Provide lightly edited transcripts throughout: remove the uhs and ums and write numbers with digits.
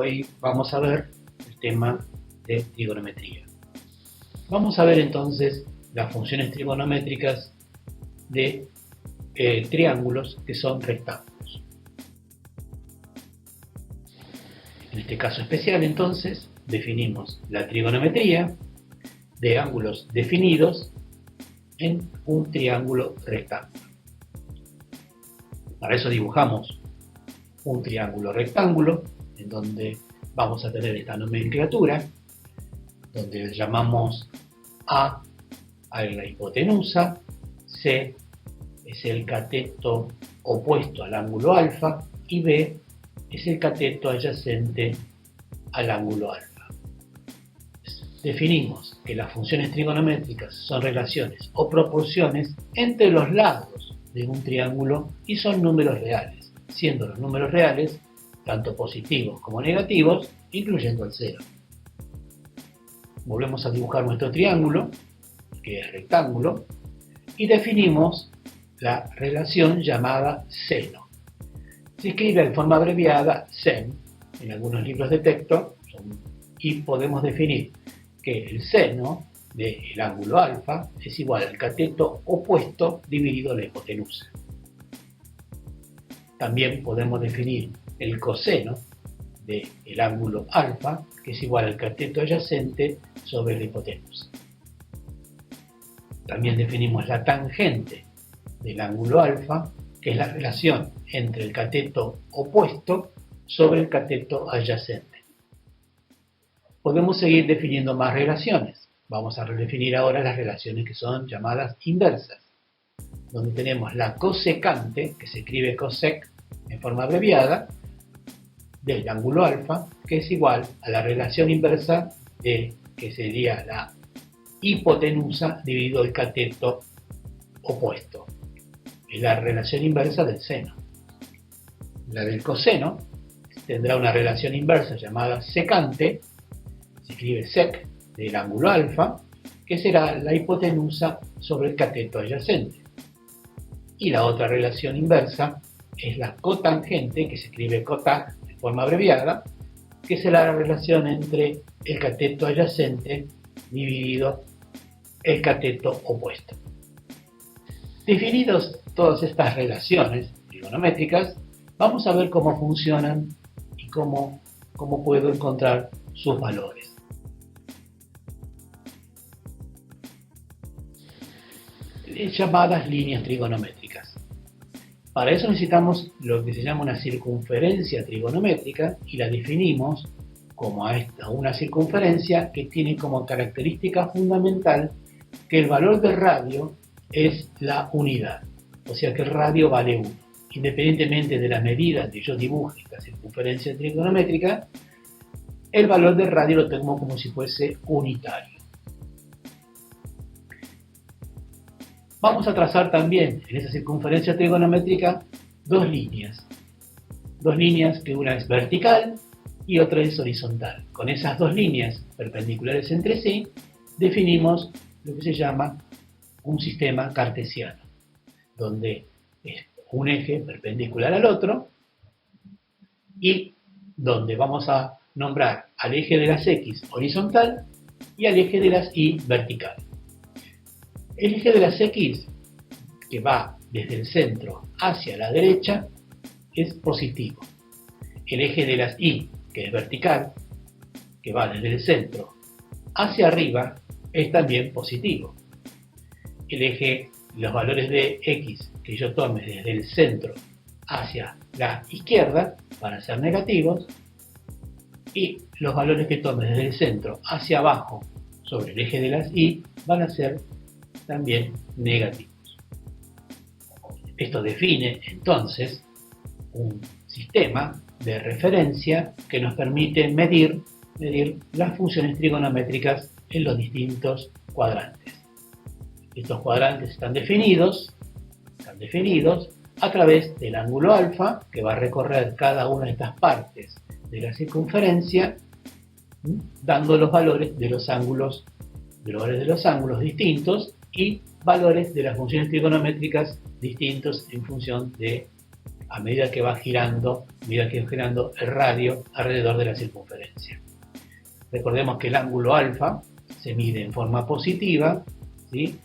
hoy vamos a ver el tema de trigonometría. Vamos a ver entonces las funciones trigonométricas de triángulos que son rectángulos. En este caso especial entonces definimos la trigonometría de ángulos definidos en un triángulo rectángulo. Para eso dibujamos un triángulo rectángulo en donde vamos a tener esta nomenclatura, donde llamamos A la hipotenusa, C es el cateto opuesto al ángulo alfa y B es el cateto adyacente al ángulo alfa. Definimos que las funciones trigonométricas son relaciones o proporciones entre los lados de un triángulo y son números reales, siendo los números reales tanto positivos como negativos, incluyendo el cero. Volvemos a dibujar nuestro triángulo, que es rectángulo, y definimos la relación llamada seno. Se escribe en forma abreviada sen en algunos libros de texto y podemos definir que el seno del ángulo alfa es igual al cateto opuesto dividido la hipotenusa. También podemos definir el coseno del ángulo alfa, que es igual al cateto adyacente sobre la hipotenusa. También definimos la tangente del ángulo alfa, que es la relación entre el cateto opuesto sobre el cateto adyacente. Podemos seguir definiendo más relaciones. Vamos a redefinir ahora las relaciones que son llamadas inversas, donde tenemos la cosecante, que se escribe cosec en forma abreviada, del ángulo alfa, que es igual a la relación inversa de, que sería la hipotenusa dividido el cateto opuesto. Es la relación inversa del seno. La del coseno tendrá una relación inversa llamada secante, se escribe sec, del ángulo alfa, que será la hipotenusa sobre el cateto adyacente. Y la otra relación inversa es la cotangente, que se escribe cotag en forma abreviada, que será la relación entre el cateto adyacente dividido el cateto opuesto. Definidos todas estas relaciones trigonométricas, vamos a ver cómo funcionan y cómo puedo encontrar sus valores. Llamadas líneas trigonométricas. Para eso necesitamos lo que se llama una circunferencia trigonométrica y la definimos como una circunferencia que tiene como característica fundamental que el valor del radio es la unidad, o sea que el radio vale 1. Independientemente de la medida que yo dibuje esta circunferencia trigonométrica, el valor del radio lo tengo como si fuese unitario. Vamos a trazar también en esa circunferencia trigonométrica dos líneas que una es vertical y otra es horizontal. Con esas dos líneas perpendiculares entre sí definimos lo que se llama un sistema cartesiano, donde es un eje perpendicular al otro y donde vamos a nombrar al eje de las X horizontal y al eje de las Y vertical. El eje de las X, que va desde el centro hacia la derecha, es positivo. El eje de las Y, que es vertical, que va desde el centro hacia arriba, es también positivo. Los valores de X que yo tome desde el centro hacia la izquierda van a ser negativos y los valores que tome desde el centro hacia abajo sobre el eje de las Y van a ser también negativos. Esto define entonces un sistema de referencia que nos permite medir las funciones trigonométricas en los distintos cuadrantes. Estos cuadrantes están definidos a través del ángulo alfa, que va a recorrer cada una de estas partes de la circunferencia, dando los valores de los ángulos distintos y valores de las funciones trigonométricas distintos en función de a medida que va girando el radio alrededor de la circunferencia. Recordemos que el ángulo alfa se mide en forma positiva, ¿sí?,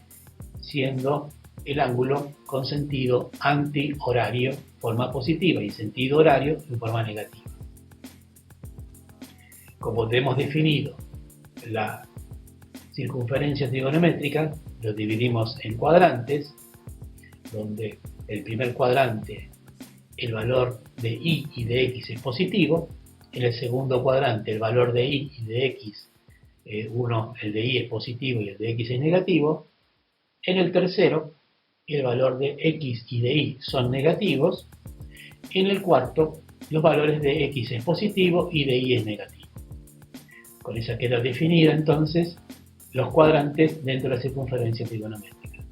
siendo el ángulo con sentido antihorario forma positiva y sentido horario en forma negativa. Como hemos definido la circunferencia trigonométrica, lo dividimos en cuadrantes, donde el primer cuadrante el valor de y y de x es positivo, en el segundo cuadrante el valor de y y de x, el de y es positivo y el de x es negativo, en el tercero el valor de x y de y son negativos, en el cuarto los valores de x es positivo y de y es negativo. Con esa queda definida entonces los cuadrantes dentro de la circunferencia trigonométrica.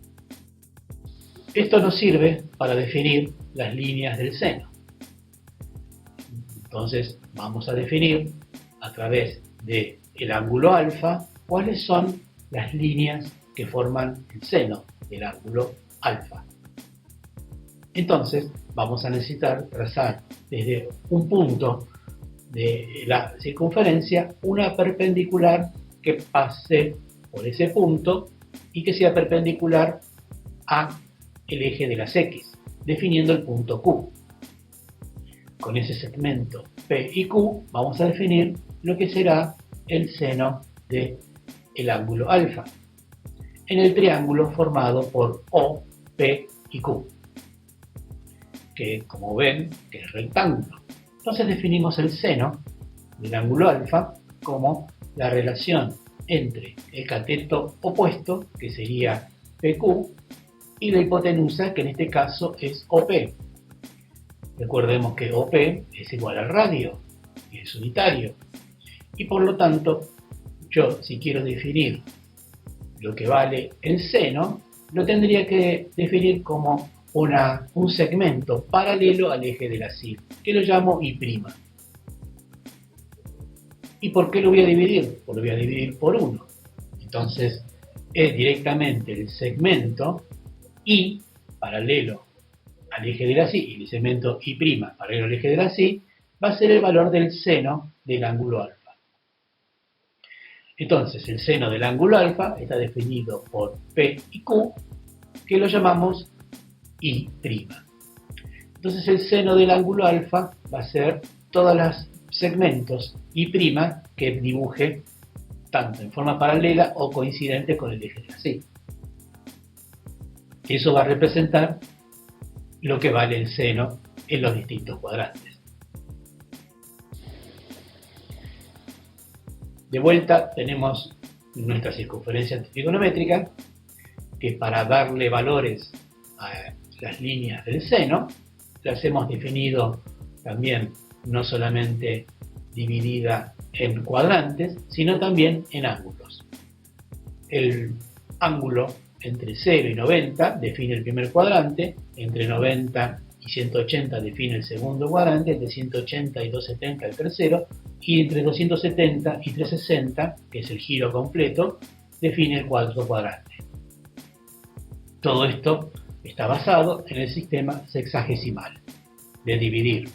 Esto nos sirve para definir las líneas del seno. Entonces vamos a definir a través del ángulo alfa cuáles son las líneas que forman el seno del ángulo alfa. Entonces vamos a necesitar trazar desde un punto de la circunferencia una perpendicular que pase por ese punto y que sea perpendicular a el eje de las X, definiendo el punto Q. Con ese segmento P y Q vamos a definir lo que será el seno del ángulo alfa en el triángulo formado por O, P y Q, que como ven que es rectángulo. Entonces definimos el seno del ángulo alfa como la relación entre el cateto opuesto, que sería PQ, y la hipotenusa, que en este caso es OP. Recordemos que OP es igual al radio, que es unitario. Y por lo tanto, yo si quiero definir lo que vale el seno, lo tendría que definir como un segmento paralelo al eje de la Y, que lo llamo Y'. ¿Y por qué lo voy a dividir? Pues lo voy a dividir por 1. Entonces, es directamente el segmento Y paralelo al eje de la Y, y el segmento Y' paralelo al eje de la Y, va a ser el valor del seno del ángulo alfa. Entonces, el seno del ángulo alfa está definido por P y Q, que lo llamamos Y'. Entonces, el seno del ángulo alfa va a ser todos los segmentos Y' que dibuje tanto en forma paralela o coincidente con el eje de la Y. Eso va a representar lo que vale el seno en los distintos cuadrantes. De vuelta tenemos nuestra circunferencia trigonométrica, que para darle valores a las líneas del seno, las hemos definido también no solamente dividida en cuadrantes, sino también en ángulos. El ángulo entre 0 y 90 define el primer cuadrante, entre 90 y 180 define el segundo cuadrante, entre 180 y 270 el tercero, y entre 270 y 360, que es el giro completo, define el cuarto cuadrante. Todo esto está basado en el sistema sexagesimal, de dividir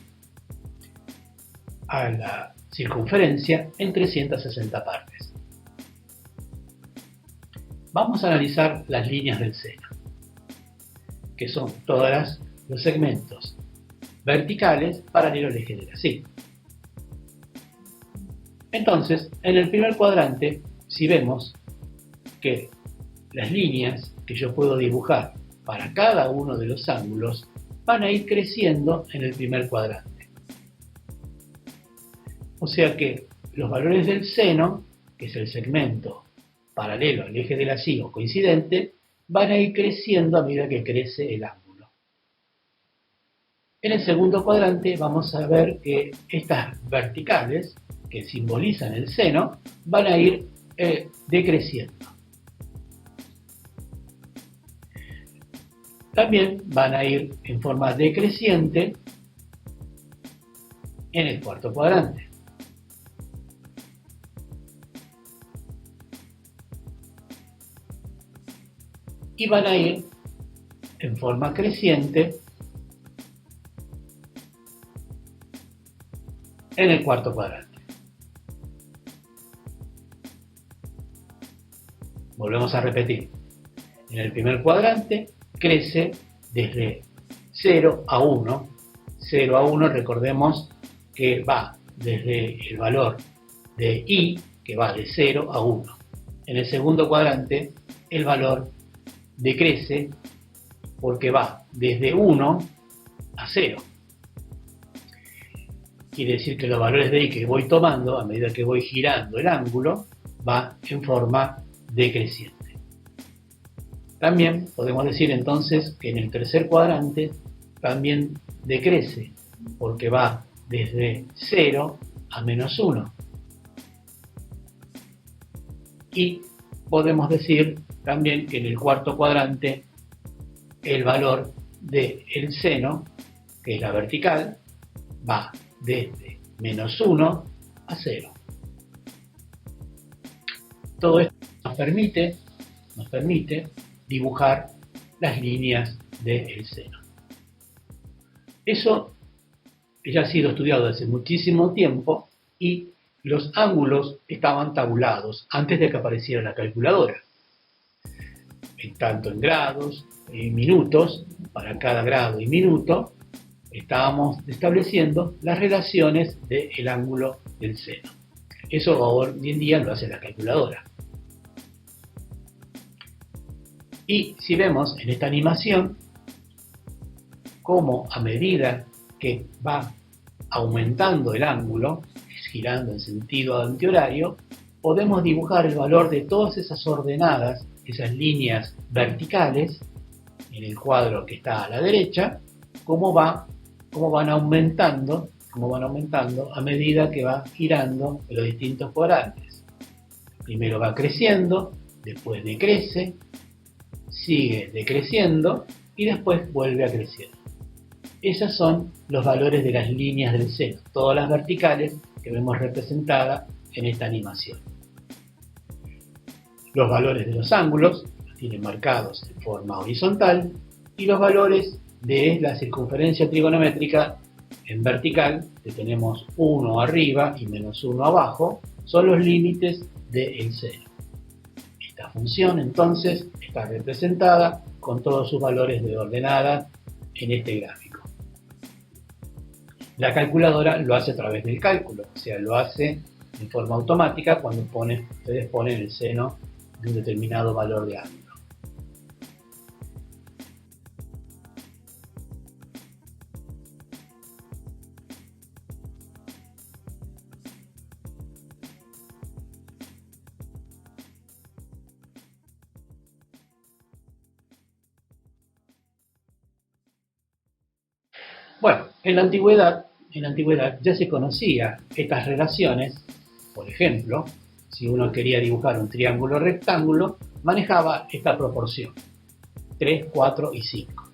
a la circunferencia en 360 partes. Vamos a analizar las líneas del seno, que son todos los segmentos verticales paralelos al eje de la Y. Entonces, en el primer cuadrante, si vemos que las líneas que yo puedo dibujar para cada uno de los ángulos van a ir creciendo en el primer cuadrante. O sea que los valores del seno, que es el segmento paralelo al eje de la Y o coincidente, van a ir creciendo a medida que crece el ángulo. En el segundo cuadrante vamos a ver que estas verticales, que simbolizan el seno, van a ir decreciendo. También van a ir en forma decreciente en el cuarto cuadrante. Y van a ir en forma creciente en el cuarto cuadrante. Volvemos a repetir. En el primer cuadrante crece desde 0 a 1. 0 a 1, recordemos que va desde el valor de i, que va de 0 a 1. En el segundo cuadrante, el valor decrece porque va desde 1 a 0. Quiere decir que los valores de i que voy tomando, a medida que voy girando el ángulo, va en forma decreciente. También podemos decir entonces que en el tercer cuadrante también decrece, porque va desde 0 a menos 1. Y podemos decir también que en el cuarto cuadrante el valor del seno, que es la vertical, va desde menos 1 a 0. Todo esto nos permite dibujar las líneas del seno. Eso ya ha sido estudiado hace muchísimo tiempo y los ángulos estaban tabulados antes de que apareciera la calculadora. Tanto en grados y minutos, para cada grado y minuto, estábamos estableciendo las relaciones del ángulo del seno. Eso hoy en día lo hace la calculadora. Y si vemos en esta animación, cómo a medida que va aumentando el ángulo, girando en sentido antihorario, podemos dibujar el valor de todas esas ordenadas, esas líneas verticales, en el cuadro que está a la derecha, cómo van aumentando a medida que va girando en los distintos cuadrantes. Primero va creciendo, después decrece, sigue decreciendo y después vuelve a crecer. Esos son los valores de las líneas del seno, todas las verticales que vemos representadas en esta animación. Los valores de los ángulos los tienen marcados en forma horizontal y los valores de la circunferencia trigonométrica en vertical, que tenemos 1 arriba y menos 1 abajo, son los límites del seno. Esta función entonces está representada con todos sus valores de ordenada en este gráfico. La calculadora lo hace a través del cálculo, o sea, lo hace en forma automática cuando ustedes ponen el seno de un determinado valor de ángulo. Bueno, en la antigüedad ya se conocía estas relaciones. Por ejemplo, si uno quería dibujar un triángulo rectángulo, manejaba esta proporción, 3, 4 y 5.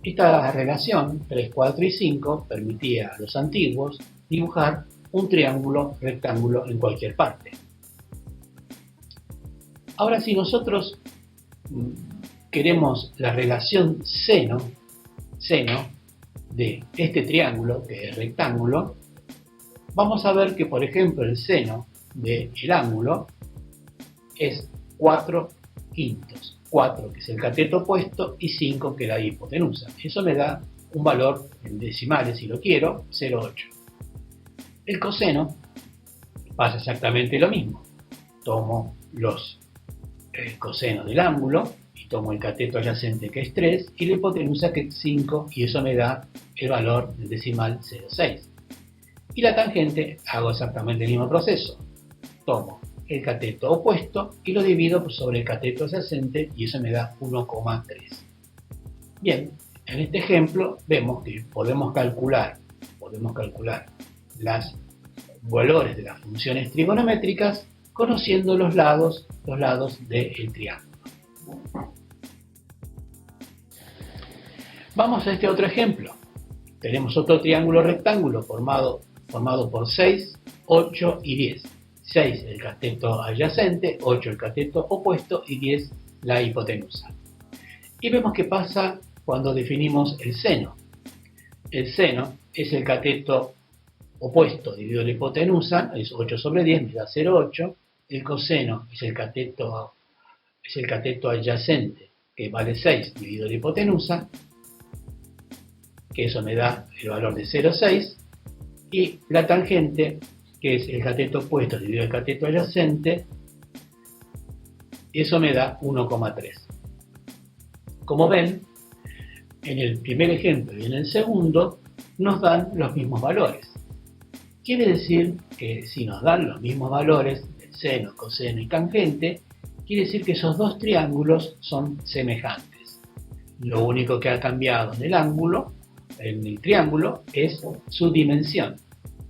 Esta relación, 3, 4 y 5, permitía a los antiguos dibujar un triángulo rectángulo en cualquier parte. Ahora, si nosotros queremos la relación seno de este triángulo, que es rectángulo, vamos a ver que, por ejemplo, el seno del ángulo es 4 quintos. 4, que es el cateto opuesto, y 5, que es la hipotenusa. Eso me da un valor en decimales, si lo quiero, 0,8. El coseno pasa exactamente lo mismo. Tomo los cosenos del ángulo, y tomo el cateto adyacente, que es 3, y la hipotenusa, que es 5, y eso me da el valor del decimal 0,6. Y la tangente, hago exactamente el mismo proceso. Tomo el cateto opuesto y lo divido sobre el cateto adyacente, y eso me da 1,3. Bien, en este ejemplo vemos que podemos calcular los valores de las funciones trigonométricas conociendo los lados del triángulo. Vamos a este otro ejemplo. Tenemos otro triángulo rectángulo formado por 6, 8 y 10. 6 el cateto adyacente, 8 el cateto opuesto y 10 la hipotenusa. Y vemos qué pasa cuando definimos el seno. El seno es el cateto opuesto dividido la hipotenusa es 8 sobre 10, me da 0,8. El coseno es el cateto adyacente, que vale 6 dividido la hipotenusa, que eso me da el valor de 0,6. Y la tangente, que es el cateto opuesto dividido el cateto adyacente, eso me da 1,3. Como ven, en el primer ejemplo y en el segundo nos dan los mismos valores. Quiere decir que si nos dan los mismos valores del seno, coseno y tangente, quiere decir que esos dos triángulos son semejantes. Lo único que ha cambiado en el triángulo, es su dimensión.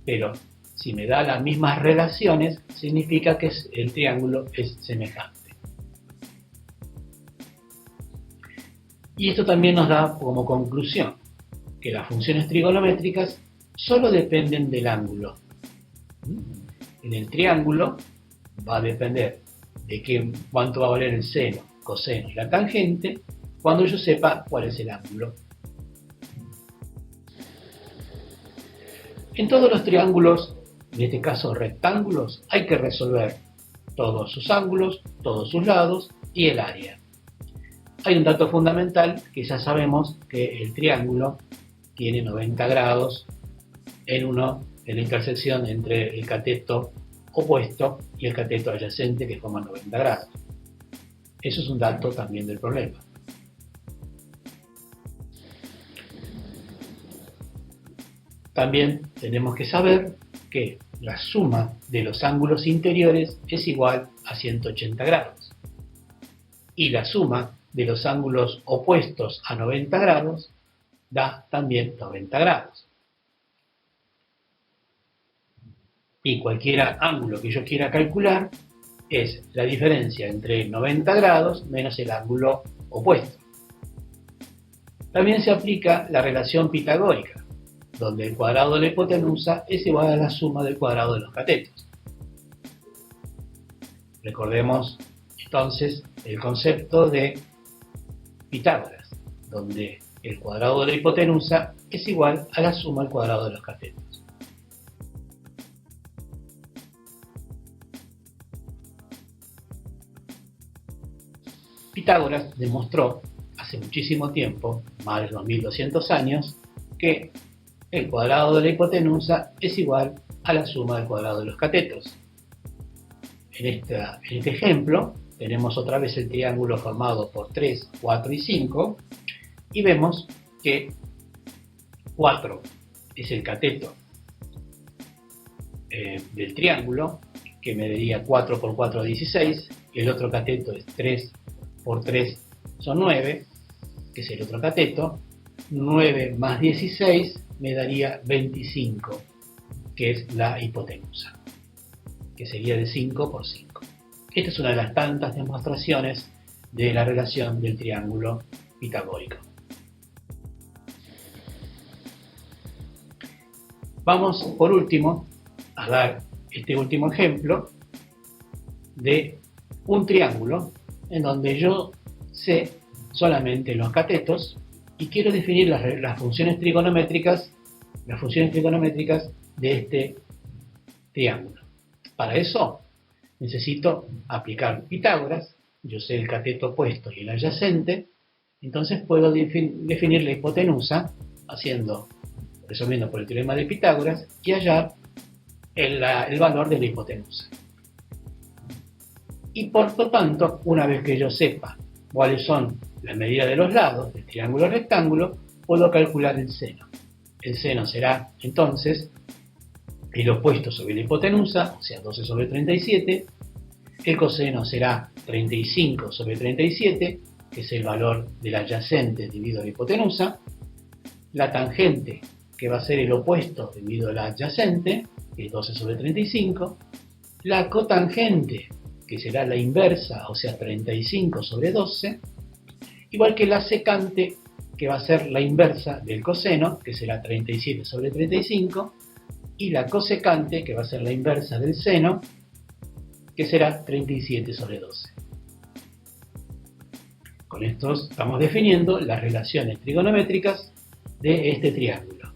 Pero si me da las mismas relaciones, significa que el triángulo es semejante. Y esto también nos da como conclusión que las funciones trigonométricas solo dependen del ángulo. En el triángulo va a depender de cuánto va a valer el seno, coseno y la tangente cuando yo sepa cuál es el ángulo. En todos los triángulos, en este caso rectángulos, hay que resolver todos sus ángulos, todos sus lados y el área. Hay un dato fundamental que ya sabemos que el triángulo tiene 90 grados en la intersección entre el cateto opuesto y el cateto adyacente, que forman 90 grados. Eso es un dato también del problema. También tenemos que saber que la suma de los ángulos interiores es igual a 180 grados. Y la suma de los ángulos opuestos a 90 grados da también 90 grados. Y cualquier ángulo que yo quiera calcular es la diferencia entre 90 grados menos el ángulo opuesto. También se aplica la relación pitagórica, donde el cuadrado de la hipotenusa es igual a la suma del cuadrado de los catetos. Recordemos entonces el concepto de Pitágoras, donde el cuadrado de la hipotenusa es igual a la suma del cuadrado de los catetos. Pitágoras demostró hace muchísimo tiempo, más de 2200 años, que el cuadrado de la hipotenusa es igual a la suma del cuadrado de los catetos. En este ejemplo tenemos otra vez el triángulo formado por 3, 4 y 5 y vemos que 4 es el cateto del triángulo, que mediría 4 por 4 16, y el otro cateto es 3 por 3 son 9, que es el otro cateto. 9 más 16 me daría 25, que es la hipotenusa, que sería de 5 por 5. Esta es una de las tantas demostraciones de la relación del triángulo pitagórico. Vamos por último a dar este último ejemplo de un triángulo en donde yo sé solamente los catetos y quiero definir las funciones trigonométricas de este triángulo. Para eso necesito aplicar Pitágoras. Yo sé el cateto opuesto y el adyacente, entonces puedo definir la hipotenusa resolviendo por el teorema de Pitágoras y hallar el valor de la hipotenusa. Y por lo tanto, una vez que yo sepa cuáles son las medidas de los lados del triángulo rectángulo, puedo calcular el seno. El seno será entonces el opuesto sobre la hipotenusa, o sea 12 sobre 37. El coseno será 35 sobre 37, que es el valor del adyacente dividido la hipotenusa. La tangente, que va a ser el opuesto dividido la adyacente, que es 12 sobre 35. La cotangente, que será la inversa, o sea 35 sobre 12. Igual que la secante, que va a ser la inversa del coseno, que será 37 sobre 35. Y la cosecante, que va a ser la inversa del seno, que será 37 sobre 12. Con esto estamos definiendo las relaciones trigonométricas de este triángulo.